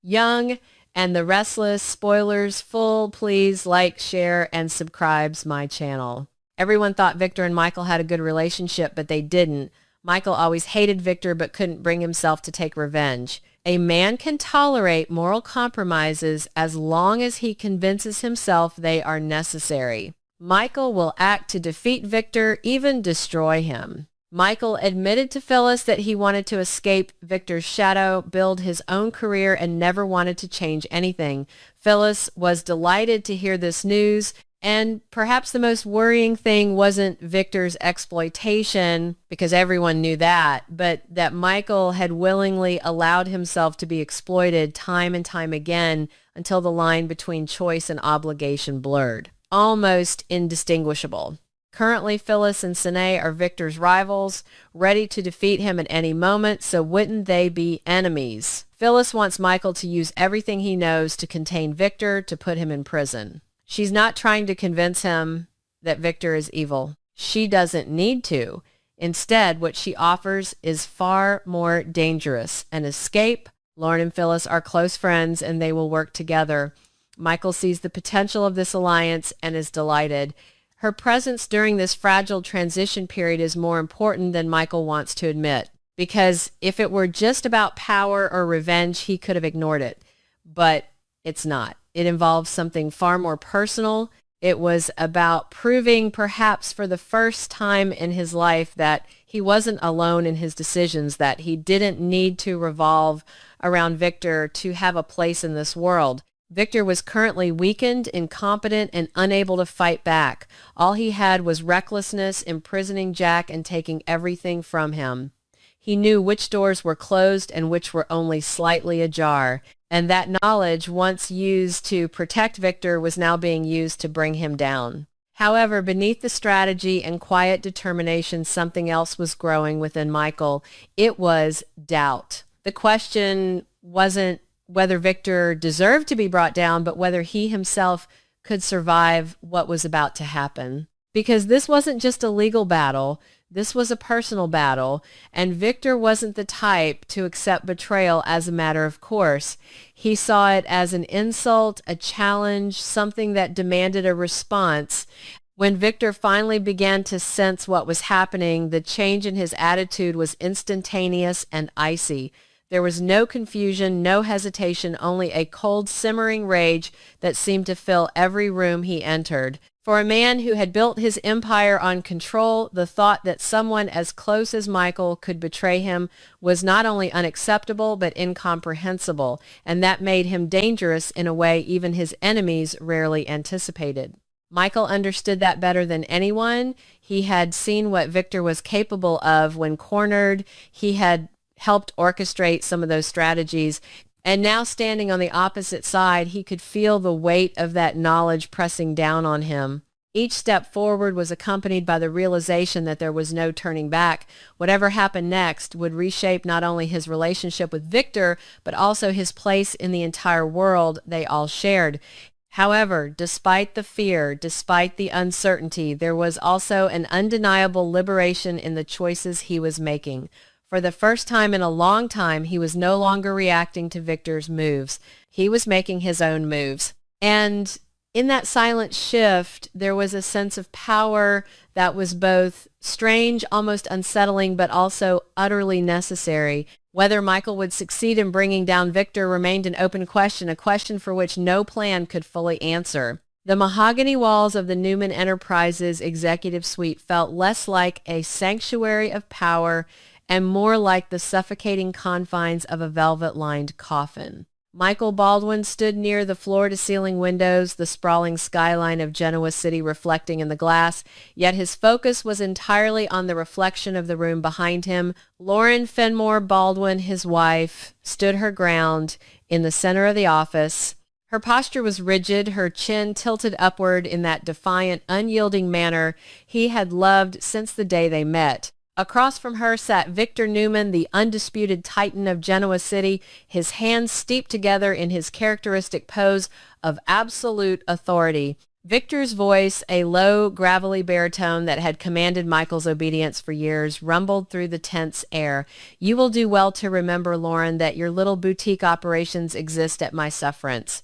Young and the Restless. Spoilers full. Please like, share, and subscribe my channel. Everyone thought Victor and Michael had a good relationship, but they didn't. Michael always hated Victor but couldn't bring himself to take revenge. A man can tolerate moral compromises as long as he convinces himself they are necessary. Michael will act to defeat Victor, even destroy him. Michael admitted to Phyllis that he wanted to escape Victor's shadow, build his own career, and never wanted to change anything. Phyllis was delighted to hear this news, and perhaps the most worrying thing wasn't Victor's exploitation, because everyone knew that, but that Michael had willingly allowed himself to be exploited time and time again until the line between choice and obligation blurred. Almost indistinguishable. Currently, Phyllis and Sine are Victor's rivals, ready to defeat him at any moment, so wouldn't they be enemies? Phyllis wants Michael to use everything he knows to contain Victor, to put him in prison. She's not trying to convince him that Victor is evil. She doesn't need to. Instead, what she offers is far more dangerous. An escape. Lauren and Phyllis are close friends, and they will work together. Michael sees the potential of this alliance and is delighted. Her presence during this fragile transition period is more important than Michael wants to admit, because if it were just about power or revenge, he could have ignored it. But it's not. It involves something far more personal. It was about proving, perhaps for the first time in his life, that he wasn't alone in his decisions, that he didn't need to revolve around Victor to have a place in this world. Victor was currently weakened, incompetent, and unable to fight back. All he had was recklessness, imprisoning Jack and taking everything from him. He knew which doors were closed and which were only slightly ajar, and that knowledge, once used to protect Victor, was now being used to bring him down. However, beneath the strategy and quiet determination, something else was growing within Michael. It was doubt. The question wasn't whether Victor deserved to be brought down, but whether he himself could survive what was about to happen. Because this wasn't just a legal battle, this was a personal battle, and Victor wasn't the type to accept betrayal as a matter of course. He saw it as an insult, a challenge, something that demanded a response. When Victor finally began to sense what was happening, the change in his attitude was instantaneous and icy. There was no confusion, no hesitation, only a cold, simmering rage that seemed to fill every room he entered. For a man who had built his empire on control, the thought that someone as close as Michael could betray him was not only unacceptable, but incomprehensible, and that made him dangerous in a way even his enemies rarely anticipated. Michael understood that better than anyone. He had seen what Victor was capable of when cornered. He had helped orchestrate some of those strategies. And now standing on the opposite side, he could feel the weight of that knowledge pressing down on him. Each step forward was accompanied by the realization that there was no turning back. Whatever happened next would reshape not only his relationship with Victor, but also his place in the entire world they all shared. However, despite the fear, despite the uncertainty, there was also an undeniable liberation in the choices he was making. For the first time in a long time, he was no longer reacting to Victor's moves. He was making his own moves. And in that silent shift, there was a sense of power that was both strange, almost unsettling, but also utterly necessary. Whether Michael would succeed in bringing down Victor remained an open question, a question for which no plan could fully answer. The mahogany walls of the Newman Enterprises executive suite felt less like a sanctuary of power and more like the suffocating confines of a velvet-lined coffin. Michael Baldwin stood near the floor-to-ceiling windows, the sprawling skyline of Genoa City reflecting in the glass, yet his focus was entirely on the reflection of the room behind him. Lauren Fenmore Baldwin, his wife, stood her ground in the center of the office. Her posture was rigid, her chin tilted upward in that defiant, unyielding manner he had loved since the day they met. Across from her sat Victor Newman, the undisputed titan of Genoa City, his hands steeped together in his characteristic pose of absolute authority. Victor's voice, a low, gravelly baritone that had commanded Michael's obedience for years, rumbled through the tense air. "You will do well to remember, Lauren, that your little boutique operations exist at my sufferance.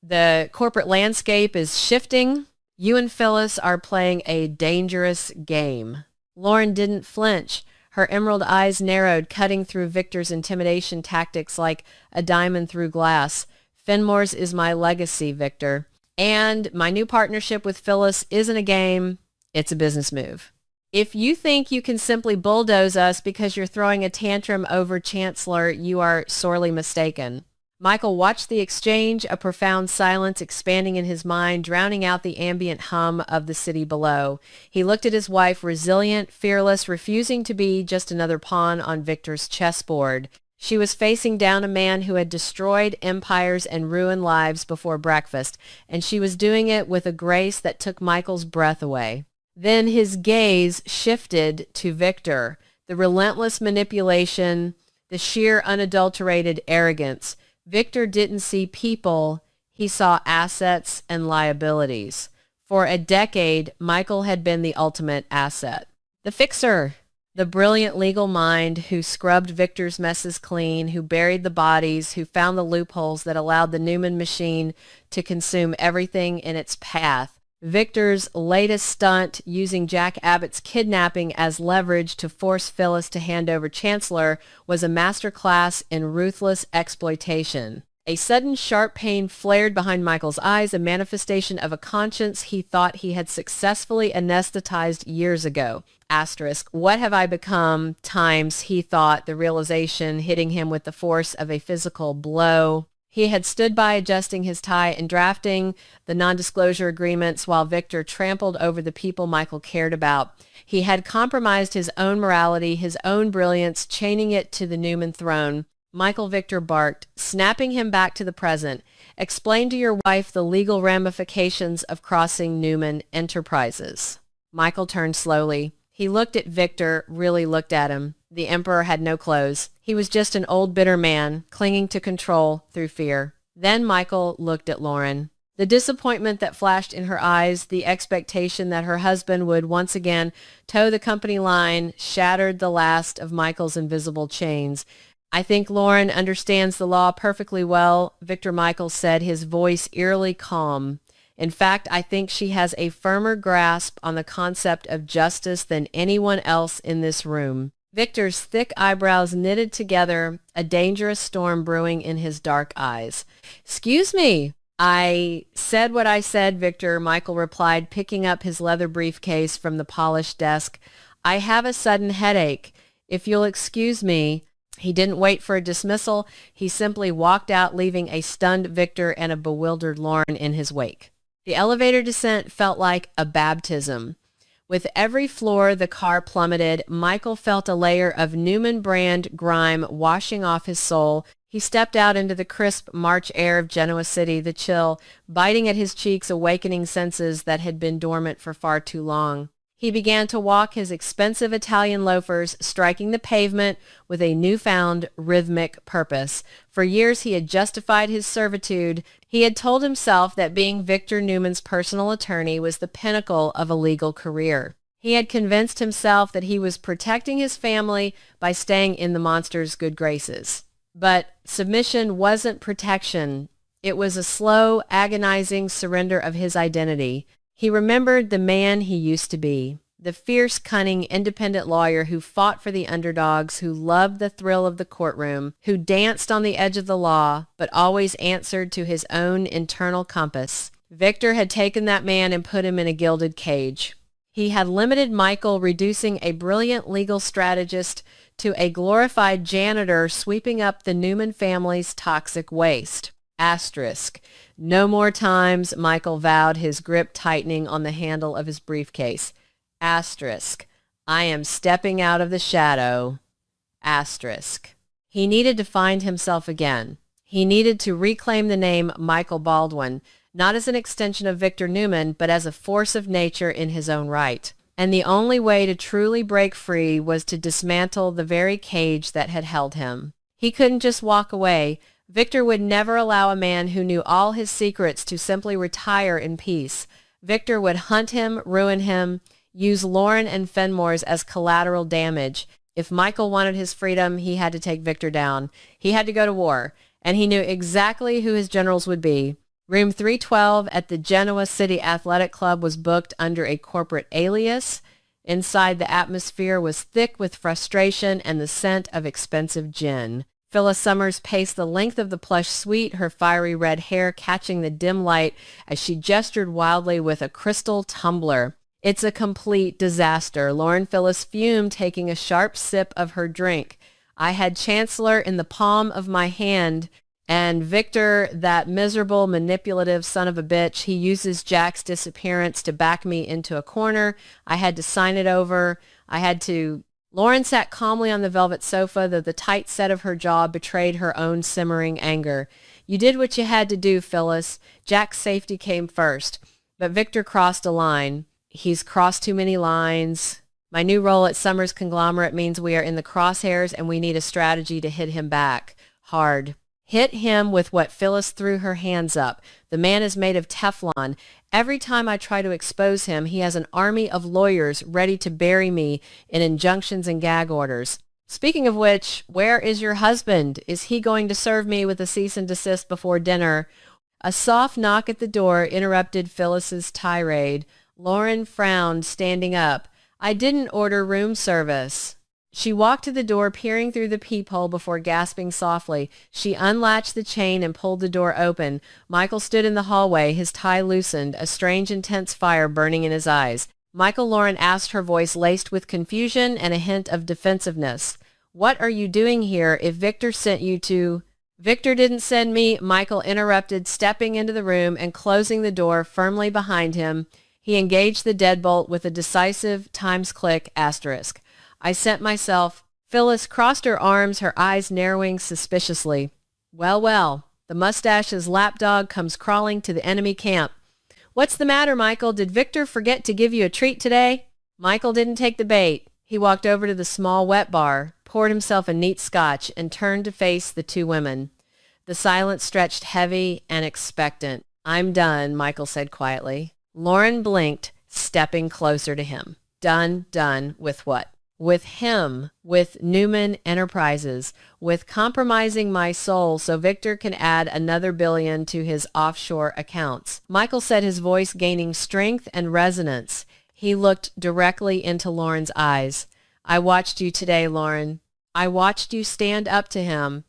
The corporate landscape is shifting. You and Phyllis are playing a dangerous game." Lauren didn't flinch. Her emerald eyes narrowed, cutting through Victor's intimidation tactics like a diamond through glass. "Fenmore's is my legacy, Victor. And my new partnership with Phyllis isn't a game, it's a business move. If you think you can simply bulldoze us because you're throwing a tantrum over Chancellor, you are sorely mistaken." Michael watched the exchange, a profound silence expanding in his mind, drowning out the ambient hum of the city below. He looked at his wife, resilient, fearless, refusing to be just another pawn on Victor's chessboard. She was facing down a man who had destroyed empires and ruined lives before breakfast, and she was doing it with a grace that took Michael's breath away. Then his gaze shifted to Victor, the relentless manipulation, the sheer unadulterated arrogance. Victor didn't see people, he saw assets and liabilities. For a decade, Michael had been the ultimate asset. The fixer. The brilliant legal mind who scrubbed Victor's messes clean, who buried the bodies, who found the loopholes that allowed the Newman machine to consume everything in its path. Victor's latest stunt, using Jack Abbott's kidnapping as leverage to force Phyllis to hand over Chancellor, was a masterclass in ruthless exploitation. A sudden sharp pain flared behind Michael's eyes, a manifestation of a conscience he thought he had successfully anesthetized years ago. Asterisk, what have I become? Times, he thought, the realization hitting him with the force of a physical blow. He had stood by adjusting his tie and drafting the non-disclosure agreements while Victor trampled over the people Michael cared about. He had compromised his own morality, his own brilliance, chaining it to the Newman throne. Michael Victor barked, snapping him back to the present. "Explain to your wife the legal ramifications of crossing Newman Enterprises." Michael turned slowly. He looked at Victor, really looked at him. The Emperor had no clothes. He was just an old bitter man, clinging to control through fear. Then Michael looked at Lauren. The disappointment that flashed in her eyes, the expectation that her husband would once again toe the company line, shattered the last of Michael's invisible chains. "I think Lauren understands the law perfectly well," Victor Michael said, his voice eerily calm. "In fact, I think she has a firmer grasp on the concept of justice than anyone else in this room." Victor's thick eyebrows knitted together, a dangerous storm brewing in his dark eyes. "Excuse me." "I said what I said, Victor," Michael replied, picking up his leather briefcase from the polished desk. "I have a sudden headache. If you'll excuse me." He didn't wait for a dismissal. He simply walked out, leaving a stunned Victor and a bewildered Lauren in his wake. The elevator descent felt like a baptism. With every floor the car plummeted, Michael felt a layer of Newman brand grime washing off his soul. He stepped out into the crisp March air of Genoa City, the chill biting at his cheeks, awakening senses that had been dormant for far too long. He began to walk his expensive Italian loafers, striking the pavement with a newfound rhythmic purpose. For years he had justified his servitude. He had told himself that being Victor Newman's personal attorney was the pinnacle of a legal career. He had convinced himself that he was protecting his family by staying in the monster's good graces. But submission wasn't protection. It was a slow, agonizing surrender of his identity. He remembered the man he used to be, the fierce, cunning, independent lawyer who fought for the underdogs, who loved the thrill of the courtroom, who danced on the edge of the law, but always answered to his own internal compass. Victor had taken that man and put him in a gilded cage. He had limited Michael, reducing a brilliant legal strategist to a glorified janitor sweeping up the Newman family's toxic waste. Asterisk. No more times, Michael vowed, his grip tightening on the handle of his briefcase. Asterisk. I am stepping out of the shadow. Asterisk. He needed to find himself again. He needed to reclaim the name Michael Baldwin, not as an extension of Victor Newman, but as a force of nature in his own right. And the only way to truly break free was to dismantle the very cage that had held him. He couldn't just walk away. Victor would never allow a man who knew all his secrets to simply retire in peace. Victor would hunt him, ruin him, use Lauren and Fenmore's as collateral damage. If Michael wanted his freedom, he had to take Victor down. He had to go to war, and he knew exactly who his generals would be. Room 312 at the Genoa City Athletic Club was booked under a corporate alias. Inside, the atmosphere was thick with frustration and the scent of expensive gin. Phyllis Summers paced the length of the plush suite, her fiery red hair catching the dim light as she gestured wildly with a crystal tumbler. It's a complete disaster. Lauren Phyllis fumed, taking a sharp sip of her drink. I had Chancellor in the palm of my hand, and Victor, that miserable, manipulative son of a bitch, he uses Jack's disappearance to back me into a corner. I had to sign it over. Lauren sat calmly on the velvet sofa, though the tight set of her jaw betrayed her own simmering anger. You did what you had to do, Phyllis. Jack's safety came first. But Victor crossed a line. He's crossed too many lines. My new role at Summers Conglomerate means we are in the crosshairs and we need a strategy to hit him back. Hard. Hit him with what Phyllis threw her hands up. The man is made of Teflon. Every time I try to expose him, he has an army of lawyers ready to bury me in injunctions and gag orders. Speaking of which, where is your husband? Is he going to serve me with a cease and desist before dinner? A soft knock at the door interrupted Phyllis's tirade. Lauren frowned, standing up. I didn't order room service. She walked to the door, peering through the peephole before gasping softly. She unlatched the chain and pulled the door open. Michael stood in the hallway, his tie loosened, a strange, intense fire burning in his eyes. Michael, Lauren asked, her voice laced with confusion and a hint of defensiveness. What are you doing here if Victor sent you to... Victor didn't send me, Michael interrupted, stepping into the room and closing the door firmly behind him. He engaged the deadbolt with a decisive times-click asterisk. I sent myself. Phyllis crossed her arms, her eyes narrowing suspiciously. Well, well, the mustache's lapdog comes crawling to the enemy camp. What's the matter, Michael? Did Victor forget to give you a treat today? Michael didn't take the bait. He walked over to the small wet bar, poured himself a neat scotch, and turned to face the two women. The silence stretched heavy and expectant. I'm done, Michael said quietly. Lauren blinked, stepping closer to him. Done with what? With him, with Newman Enterprises, with compromising my soul so Victor can add another billion to his offshore accounts. Michael said, his voice gaining strength and resonance. He looked directly into Lauren's eyes. I watched you today, Lauren. I watched you stand up to him,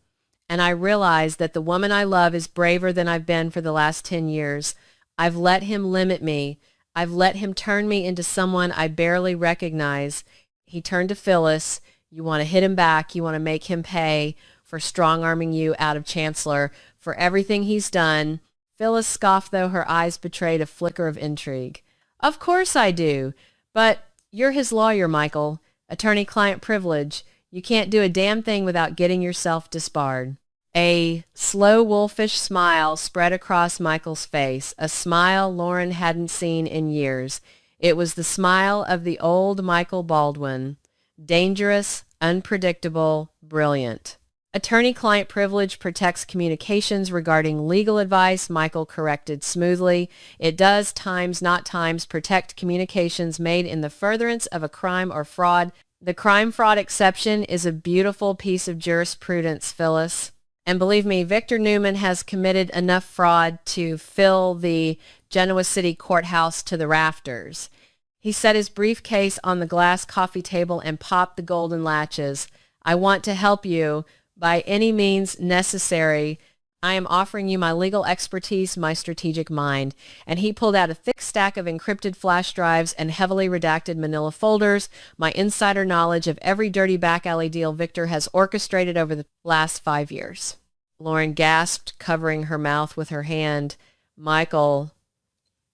and I realized that the woman I love is braver than I've been for the last 10 years. I've let him limit me. I've let him turn me into someone I barely recognize. He turned to Phyllis. You want to hit him back. You want to make him pay for strong-arming you out of Chancellor for everything he's done. Phyllis scoffed, though her eyes betrayed a flicker of intrigue. Of course I do. But you're his lawyer, Michael. Attorney-client privilege. You can't do a damn thing without getting yourself disbarred. A slow wolfish smile spread across Michael's face, a smile Lauren hadn't seen in years. It was the smile of the old Michael Baldwin. Dangerous, unpredictable, brilliant. Attorney-client privilege protects communications regarding legal advice, Michael corrected smoothly. It does, times not times, protect communications made in the furtherance of a crime or fraud. The crime-fraud exception is a beautiful piece of jurisprudence, Phyllis. And believe me, Victor Newman has committed enough fraud to fill the Genoa City courthouse to the rafters. He set his briefcase on the glass coffee table and popped the golden latches. I want to help you by any means necessary. I am offering you my legal expertise, my strategic mind. And he pulled out a thick stack of encrypted flash drives and heavily redacted manila folders, my insider knowledge of every dirty back alley deal Victor has orchestrated over the last 5 years. Lauren gasped, covering her mouth with her hand. Michael,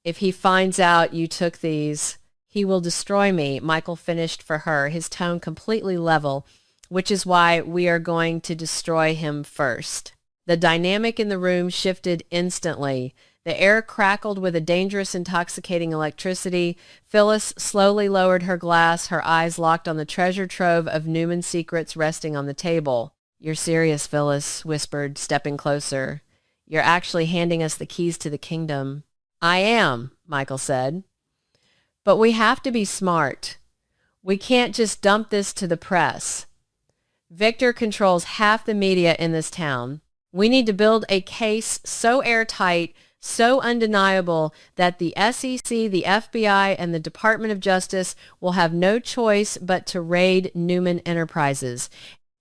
if he finds out you took these, he will destroy me, Michael finished for her, his tone completely level, which is why we are going to destroy him first. The dynamic in the room shifted instantly. The air crackled with a dangerous, intoxicating electricity. Phyllis slowly lowered her glass, her eyes locked on the treasure trove of Newman's secrets resting on the table. You're serious, Phyllis whispered, stepping closer. You're actually handing us the keys to the kingdom. I am. Michael said. But we have to be smart. We can't just dump this to the press. Victor controls half the media in this town. We need to build a case so airtight, so undeniable that the SEC, the FBI, and the Department of Justice will have no choice but to raid Newman Enterprises.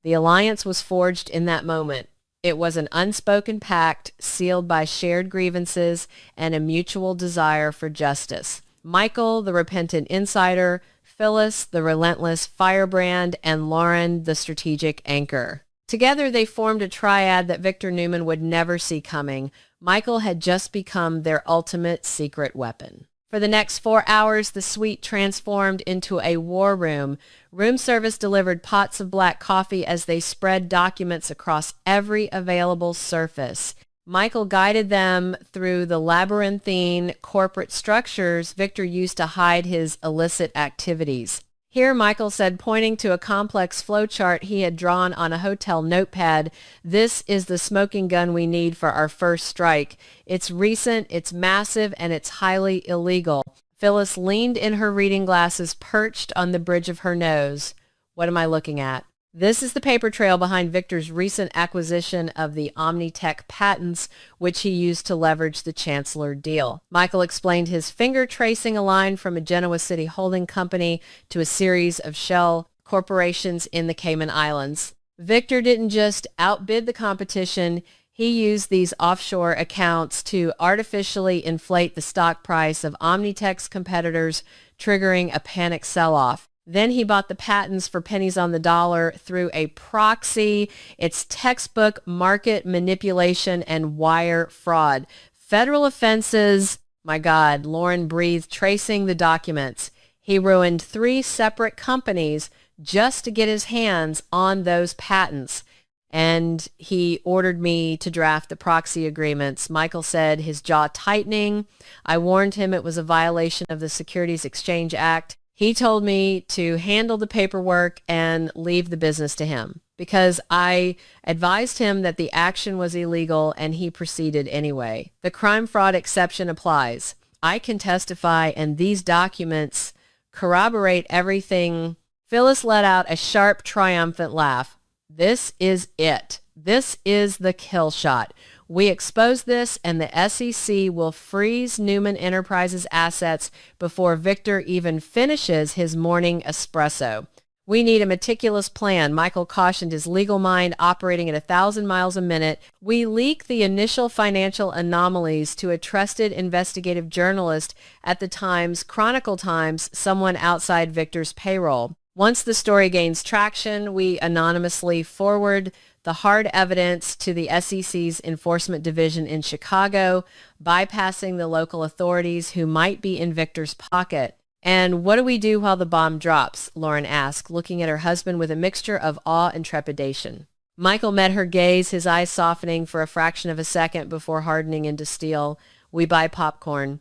The alliance was forged in that moment. It was an unspoken pact sealed by shared grievances and a mutual desire for justice. Michael, the repentant insider, Phyllis, the relentless firebrand, and Lauren, the strategic anchor. Together, they formed a triad that Victor Newman would never see coming. Michael had just become their ultimate secret weapon. For the next 4 hours, the suite transformed into a war room. Room service delivered pots of black coffee as they spread documents across every available surface. Michael guided them through the labyrinthine corporate structures Victor used to hide his illicit activities. Here, Michael said, pointing to a complex flowchart he had drawn on a hotel notepad, "This is the smoking gun we need for our first strike. It's recent, it's massive, and it's highly illegal." Phyllis leaned in her reading glasses, perched on the bridge of her nose. "What am I looking at?" This is the paper trail behind Victor's recent acquisition of the Omnitech patents, which he used to leverage the Chancellor deal. Michael explained his finger tracing a line from a Genoa City holding company to a series of shell corporations in the Cayman Islands. Victor didn't just outbid the competition. He used these offshore accounts to artificially inflate the stock price of Omnitech's competitors, triggering a panic sell-off. Then he bought the patents for pennies on the dollar through a proxy. It's textbook market manipulation and wire fraud. Federal offenses. My God, Lauren breathed, tracing the documents. He ruined 3 separate companies just to get his hands on those patents. And he ordered me to draft the proxy agreements. Michael said, his jaw tightening. I warned him it was a violation of the Securities Exchange Act. He told me to handle the paperwork and leave the business to him because I advised him that the action was illegal and he proceeded anyway. The crime fraud exception applies. I can testify and these documents corroborate everything. Phyllis let out a sharp, triumphant laugh. This is it. This is the kill shot. We expose this and the SEC will freeze Newman Enterprises assets before Victor even finishes his morning espresso. We need a meticulous plan. Michael cautioned, his legal mind operating at 1,000 miles a minute. We leak the initial financial anomalies to a trusted investigative journalist at the Times, Chronicle Times, someone outside Victor's payroll. Once the story gains traction, we anonymously forward the hard evidence to the SEC's Enforcement Division in Chicago, bypassing the local authorities who might be in Victor's pocket. "And what do we do while the bomb drops?" Lauren asked, looking at her husband with a mixture of awe and trepidation. Michael met her gaze, his eyes softening for a fraction of a second before hardening into steel. "We buy popcorn,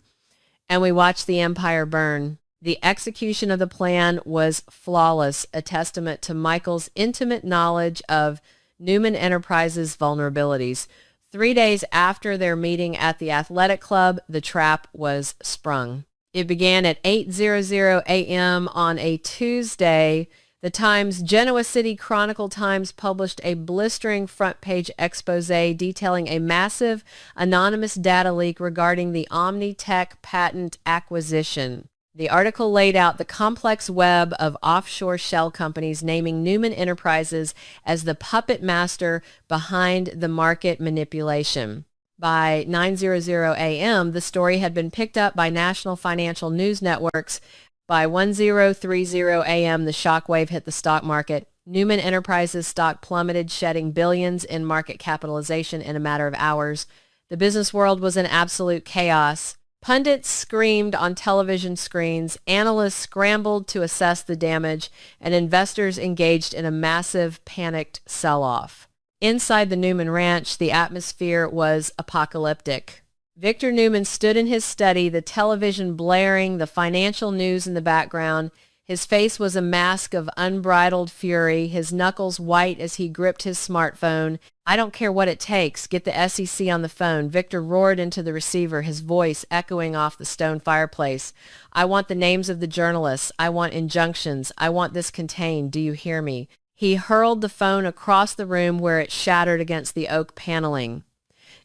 and we watch the empire burn." The execution of the plan was flawless, a testament to Michael's intimate knowledge of Newman Enterprises' vulnerabilities. 3 days after their meeting at the athletic club, the trap was sprung. It began at 8:00 a.m. on a Tuesday. The Times Genoa City Chronicle Times published a blistering front-page expose detailing a massive anonymous data leak regarding the Omnitech patent acquisition. The article laid out the complex web of offshore shell companies, naming Newman Enterprises as the puppet master behind the market manipulation. By 9:00 a.m., the story had been picked up by national financial news networks. By 10:30 a.m., the shockwave hit the stock market. Newman Enterprises stock plummeted, shedding billions in market capitalization in a matter of hours. The business world was in absolute chaos. Pundits screamed on television screens, analysts scrambled to assess the damage, and investors engaged in a massive, panicked sell-off. Inside the Newman Ranch, the atmosphere was apocalyptic. Victor Newman stood in his study, the television blaring, the financial news in the background. His face was a mask of unbridled fury, his knuckles white as he gripped his smartphone. "I don't care what it takes. Get the SEC on the phone." Victor roared into the receiver, his voice echoing off the stone fireplace. "I want the names of the journalists. I want injunctions. I want this contained. Do you hear me?" He hurled the phone across the room where it shattered against the oak paneling.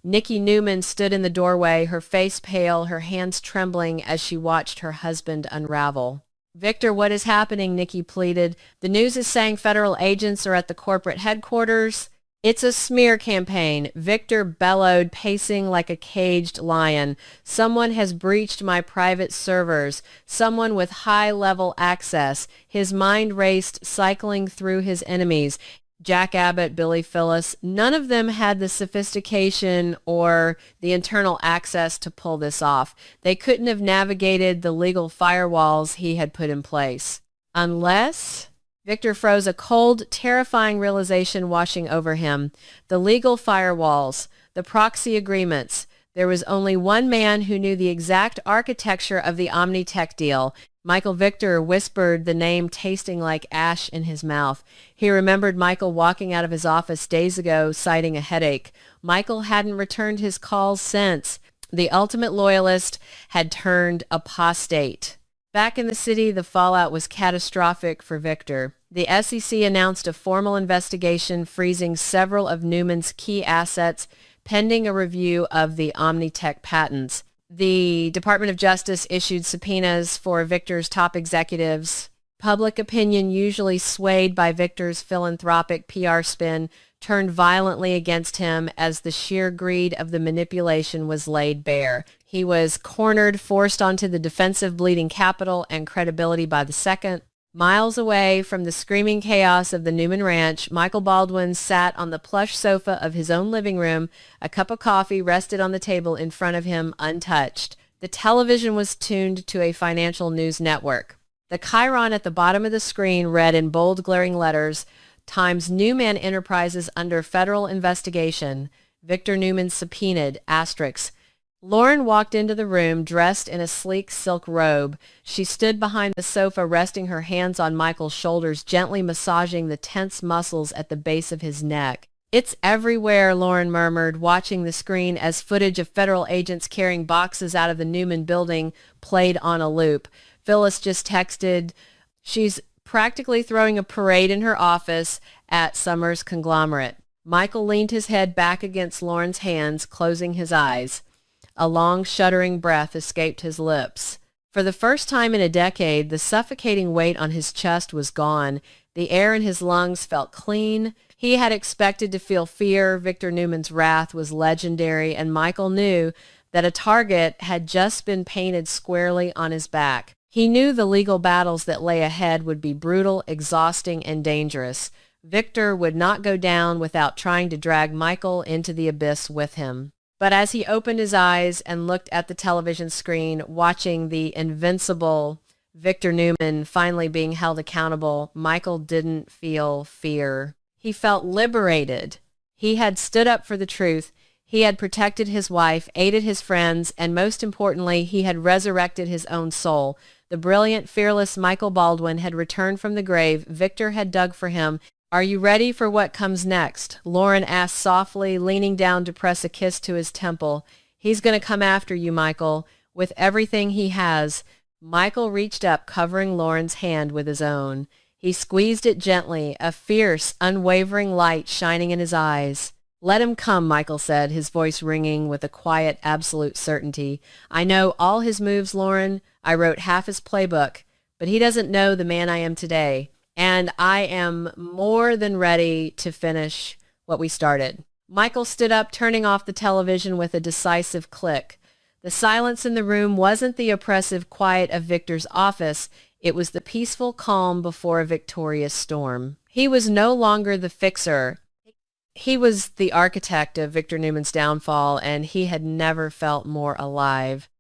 Nikki Newman stood in the doorway, her face pale, her hands trembling as she watched her husband unravel. "Victor, what is happening?" Nikki pleaded. "The news is saying federal agents are at the corporate headquarters." "It's a smear campaign," Victor bellowed, pacing like a caged lion. "Someone has breached my private servers. Someone with high-level access." His mind raced, cycling through his enemies. Jack Abbott, Billy Phyllis, none of them had the sophistication or the internal access to pull this off. They couldn't have navigated the legal firewalls he had put in place. Unless... Victor froze, a cold, terrifying realization washing over him. The legal firewalls, the proxy agreements. There was only one man who knew the exact architecture of the Omnitech deal. Michael Victor whispered the name, tasting like ash in his mouth. He remembered Michael walking out of his office days ago, citing a headache. Michael hadn't returned his calls since. The ultimate loyalist had turned apostate. Back in the city, the fallout was catastrophic for Victor. The SEC announced a formal investigation freezing several of Newman's key assets pending a review of the Omnitech patents. The Department of Justice issued subpoenas for Victor's top executives. Public opinion, usually swayed by Victor's philanthropic PR spin, turned violently against him as the sheer greed of the manipulation was laid bare. He was cornered, forced onto the defensive, bleeding capital and credibility by the second. Miles away from the screaming chaos of the Newman Ranch, Michael Baldwin sat on the plush sofa of his own living room. A cup of coffee rested on the table in front of him, untouched. The television was tuned to a financial news network. The chyron at the bottom of the screen read in bold, glaring letters, "Times Newman Enterprises under federal investigation. Victor Newman subpoenaed, asterisk." Lauren walked into the room dressed in a sleek silk robe. She stood behind the sofa, resting her hands on Michael's shoulders, gently massaging the tense muscles at the base of his neck. "It's everywhere," Lauren murmured, watching the screen as footage of federal agents carrying boxes out of the Newman building played on a loop. Phyllis just texted, "She's practically throwing a parade in her office at Summers Conglomerate." Michael leaned his head back against Lauren's hands, closing his eyes. A long, shuddering breath escaped his lips. For the first time in a decade, the suffocating weight on his chest was gone. The air in his lungs felt clean. He had expected to feel fear. Victor Newman's wrath was legendary, and Michael knew that a target had just been painted squarely on his back. He knew the legal battles that lay ahead would be brutal, exhausting, and dangerous. Victor would not go down without trying to drag Michael into the abyss with him. But as he opened his eyes and looked at the television screen, watching the invincible Victor Newman finally being held accountable, Michael didn't feel fear. He felt liberated. He had stood up for the truth. He had protected his wife, aided his friends, and most importantly, he had resurrected his own soul. The brilliant, fearless Michael Baldwin had returned from the grave Victor had dug for him. "Are you ready for what comes next?" Lauren asked softly, leaning down to press a kiss to his temple. "He's going to come after you, Michael, with everything he has." Michael reached up, covering Lauren's hand with his own. He squeezed it gently, a fierce, unwavering light shining in his eyes. "Let him come," Michael said, his voice ringing with a quiet, absolute certainty. "I know all his moves, Lauren. I wrote half his playbook, but he doesn't know the man I am today. And I am more than ready to finish what we started." Michael stood up, turning off the television with a decisive click. The silence in the room wasn't the oppressive quiet of Victor's office. It was the peaceful calm before a victorious storm. He was no longer the fixer. He was the architect of Victor Newman's downfall, and he had never felt more alive.